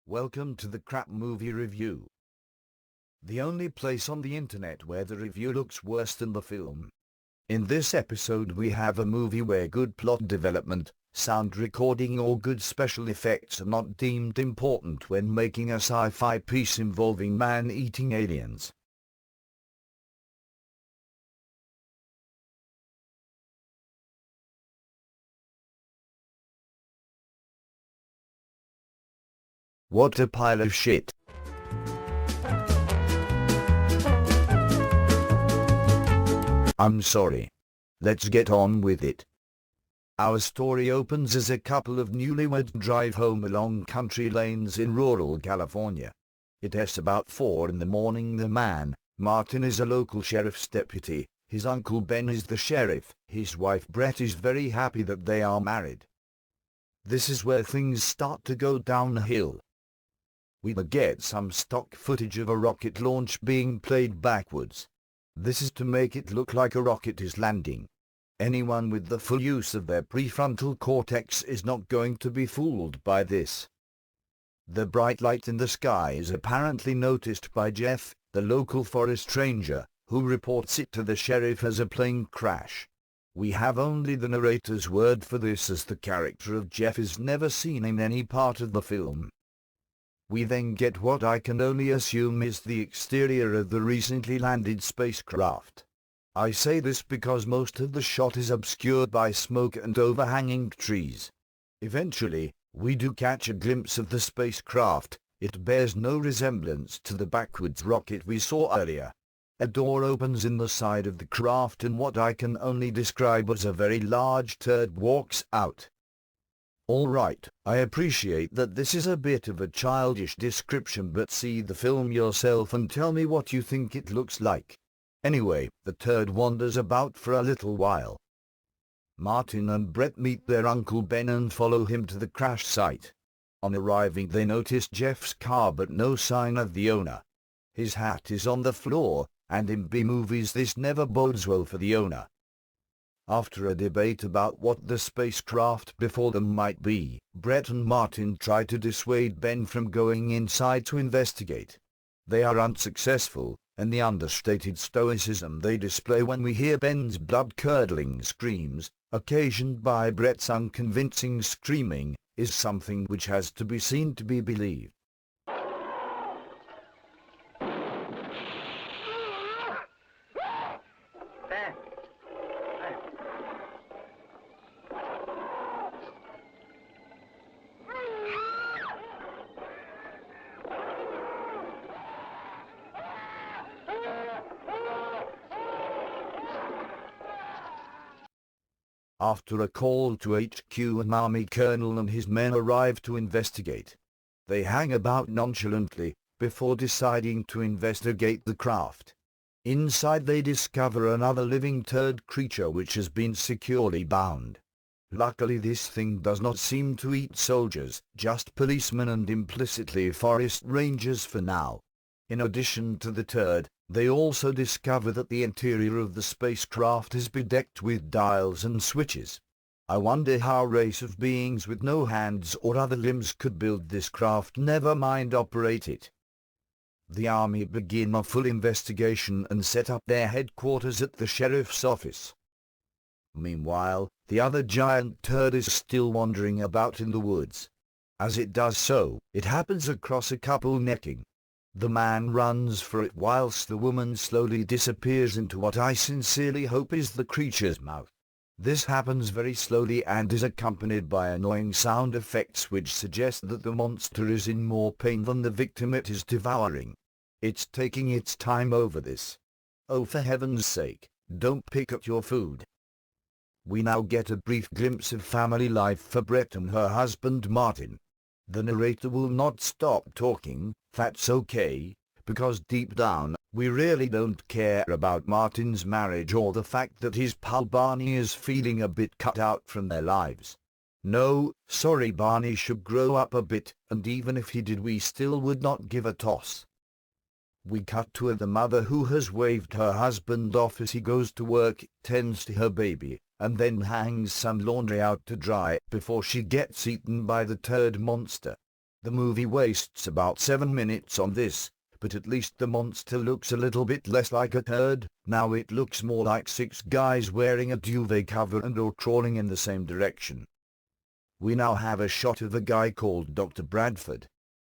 Welcome to the Crap Movie Review. The only place on the internet where the review looks worse than the film. In this episode we have a movie where good plot development, sound recording or good special effects are not deemed important when making a sci-fi piece involving man-eating aliens. What a pile of shit. I'm sorry. Let's get on with it. Our story opens as a couple of newlyweds drive home along country lanes in rural California. It's about 4 in the morning. The man, Martin, is a local sheriff's deputy. His uncle Ben is the sheriff. His wife Brett is very happy that they are married. This is where things start to go downhill. We get some stock footage of a rocket launch being played backwards. This is to make it look like a rocket is landing. Anyone with the full use of their prefrontal cortex is not going to be fooled by this. The bright light in the sky is apparently noticed by Jeff, the local forest ranger, who reports it to the sheriff as a plane crash. We have only the narrator's word for this, as the character of Jeff is never seen in any part of the film. We then get what I can only assume is the exterior of the recently landed spacecraft. I say this because most of the shot is obscured by smoke and overhanging trees. Eventually, we do catch a glimpse of the spacecraft. It bears no resemblance to the backwards rocket we saw earlier. A door opens in the side of the craft and what I can only describe as a very large turd walks out. Alright, I appreciate that this is a bit of a childish description, but see the film yourself and tell me what you think it looks like. Anyway, the turd wanders about for a little while. Martin and Brett meet their uncle Ben and follow him to the crash site. On arriving they notice Jeff's car but no sign of the owner. His hat is on the floor, and in B-movies this never bodes well for the owner. After a debate about what the spacecraft before them might be, Brett and Martin try to dissuade Ben from going inside to investigate. They are unsuccessful, and the understated stoicism they display when we hear Ben's blood-curdling screams, occasioned by Brett's unconvincing screaming, is something which has to be seen to be believed. After a call to HQ, an Army colonel and his men arrive to investigate. They hang about nonchalantly, before deciding to investigate the craft. Inside they discover another living turd creature which has been securely bound. Luckily this thing does not seem to eat soldiers, just policemen and implicitly forest rangers for now. In addition to the turd, they also discover that the interior of the spacecraft is bedecked with dials and switches. I wonder how a race of beings with no hands or other limbs could build this craft, never mind operate it. The Army begin a full investigation and set up their headquarters at the sheriff's office. Meanwhile, the other giant turd is still wandering about in the woods. As it does so, it happens across a couple necking. The man runs for it whilst the woman slowly disappears into what I sincerely hope is the creature's mouth. This happens very slowly and is accompanied by annoying sound effects which suggest that the monster is in more pain than the victim it is devouring. It's taking its time over this. Oh, for heaven's sake, don't pick at your food. We now get a brief glimpse of family life for Brett and her husband Martin. The narrator will not stop talking. That's okay, because deep down, we really don't care about Martin's marriage or the fact that his pal Barney is feeling a bit cut out from their lives. No, sorry, Barney should grow up a bit, and even if he did we still would not give a toss. We cut to the mother who has waved her husband off as he goes to work, tends to her baby, and then hangs some laundry out to dry before she gets eaten by the turd monster. The movie wastes about 7 minutes on this, but at least the monster looks a little bit less like a turd. Now it looks more like 6 guys wearing a duvet cover and all crawling in the same direction. We now have a shot of a guy called Dr. Bradford.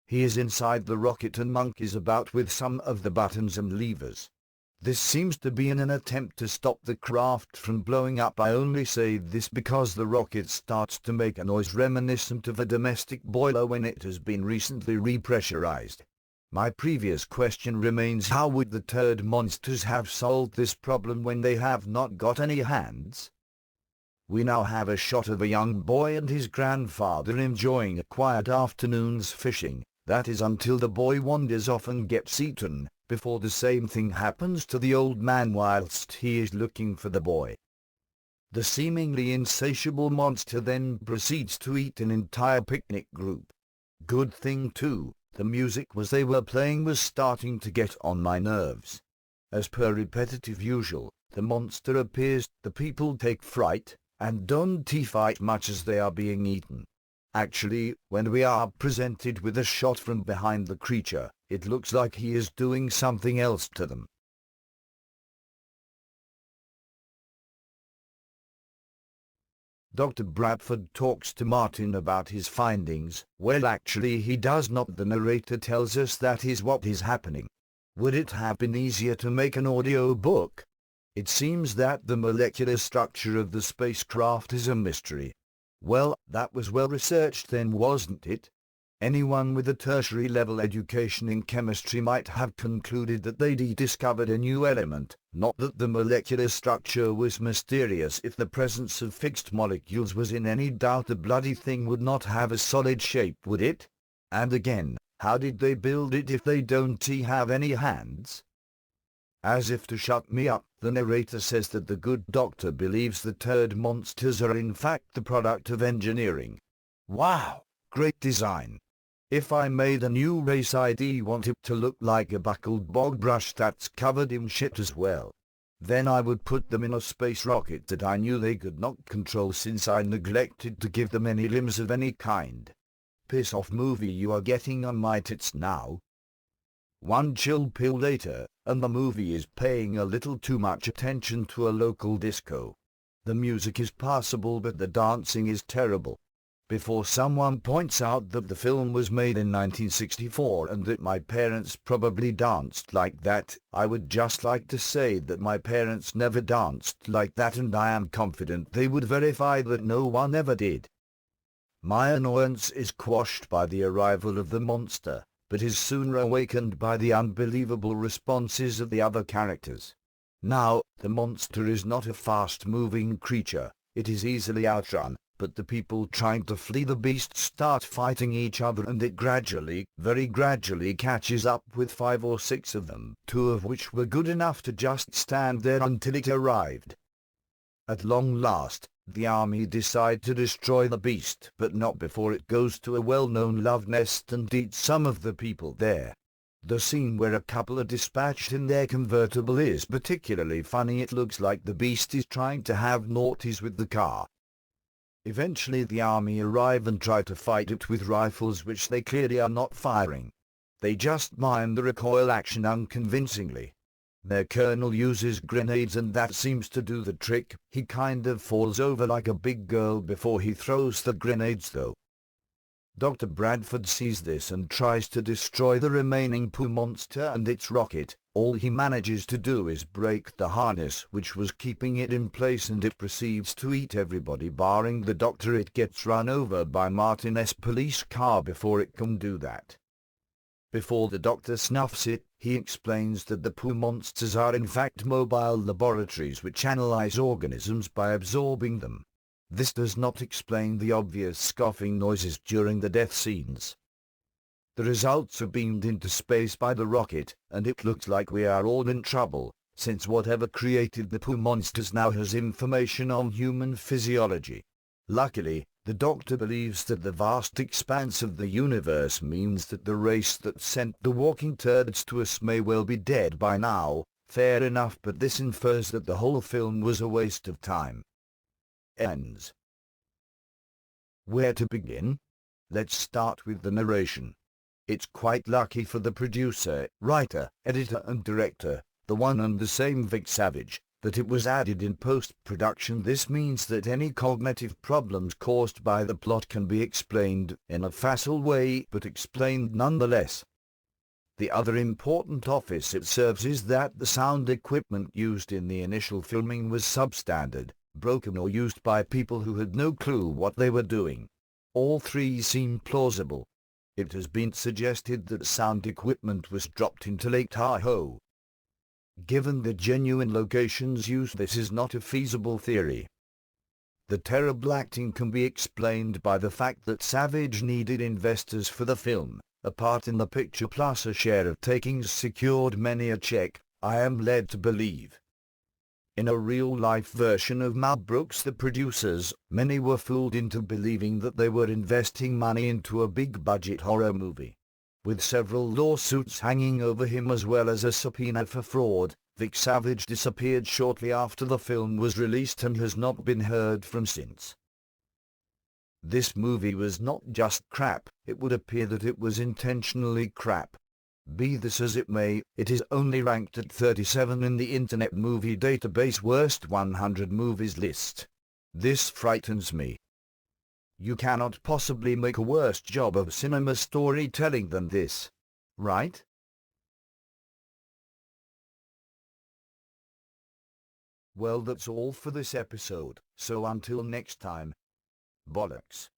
He is inside the rocket and monkeys about with some of the buttons and levers. This seems to be in an attempt to stop the craft from blowing up. I only say this because the rocket starts to make a noise reminiscent of a domestic boiler when it has been recently repressurized. My previous question remains: how would the turd monsters have solved this problem when they have not got any hands? We now have a shot of a young boy and his grandfather enjoying a quiet afternoon's fishing. That is until the boy wanders off and gets eaten, before the same thing happens to the old man whilst he is looking for the boy. The seemingly insatiable monster then proceeds to eat an entire picnic group. Good thing too, the music they were playing was starting to get on my nerves. As per repetitive usual, the monster appears, the people take fright, and don't fight much as they are being eaten. Actually, when we are presented with a shot from behind the creature, it looks like he is doing something else to them. Dr. Bradford talks to Martin about his findings. Well, actually he does not. The narrator tells us that is what is happening. Would it have been easier to make an audio book? It seems that the molecular structure of the spacecraft is a mystery. Well, that was well researched then, wasn't it? Anyone with a tertiary level education in chemistry might have concluded that they'd discovered a new element, not that the molecular structure was mysterious. If the presence of fixed molecules was in any doubt, the bloody thing would not have a solid shape, would it? And again, how did they build it if they don't have any hands? As if to shut me up, the narrator says that the good doctor believes the turd monsters are in fact the product of engineering. Wow, great design. If I made a new race, I'd want it to look like a buckled bog brush that's covered in shit as well. Then I would put them in a space rocket that I knew they could not control, since I neglected to give them any limbs of any kind. Piss off movie, you are getting on my tits now. One chill pill later, and the movie is paying a little too much attention to a local disco. The music is passable but the dancing is terrible. Before someone points out that the film was made in 1964 and that my parents probably danced like that, I would just like to say that my parents never danced like that, and I am confident they would verify that no one ever did. My annoyance is quashed by the arrival of the monster, but is soon awakened by the unbelievable responses of the other characters. Now, the monster is not a fast-moving creature, it is easily outrun, but the people trying to flee the beast start fighting each other, and it gradually, very gradually catches up with 5 or 6 of them, 2 of which were good enough to just stand there until it arrived. At long last, the army decide to destroy the beast, but not before it goes to a well-known love nest and eats some of the people there. The scene where a couple are dispatched in their convertible is particularly funny. It looks like the beast is trying to have naughties with the car. Eventually the army arrive and try to fight it with rifles which they clearly are not firing. They just mime the recoil action unconvincingly. Their colonel uses grenades and that seems to do the trick. He kind of falls over like a big girl before he throws the grenades though. Dr. Bradford sees this and tries to destroy the remaining poo monster and its rocket. All he manages to do is break the harness which was keeping it in place, and it proceeds to eat everybody barring the doctor. It gets run over by Martin's police car before it can do that. Before the doctor snuffs it, he explains that the poo monsters are in fact mobile laboratories which analyze organisms by absorbing them. This does not explain the obvious scoffing noises during the death scenes. The results are beamed into space by the rocket, and it looks like we are all in trouble, since whatever created the poo monsters now has information on human physiology. Luckily, the doctor believes that the vast expanse of the universe means that the race that sent the walking turds to us may well be dead by now. Fair enough, but this infers that the whole film was a waste of time. Ends. Where to begin? Let's start with the narration. It's quite lucky for the producer, writer, editor and director, the one and the same Vic Savage, that it was added in post-production. This means that any cognitive problems caused by the plot can be explained in a facile way, but explained nonetheless. The other important office it serves is that the sound equipment used in the initial filming was substandard, broken or used by people who had no clue what they were doing. All three seem plausible. It has been suggested that sound equipment was dropped into Lake Tahoe. Given the genuine locations used, this is not a feasible theory. The terrible acting can be explained by the fact that Savage needed investors for the film. A part in the picture plus a share of takings secured many a check, I am led to believe. In a real-life version of Mel Brooks, the producers, many were fooled into believing that they were investing money into a big-budget horror movie. With several lawsuits hanging over him as well as a subpoena for fraud, Vic Savage disappeared shortly after the film was released and has not been heard from since. This movie was not just crap, it would appear that it was intentionally crap. Be this as it may, it is only ranked at 37 in the Internet Movie Database Worst 100 Movies list. This frightens me. You cannot possibly make a worse job of cinema storytelling than this, right? Well, that's all for this episode, so until next time, bollocks.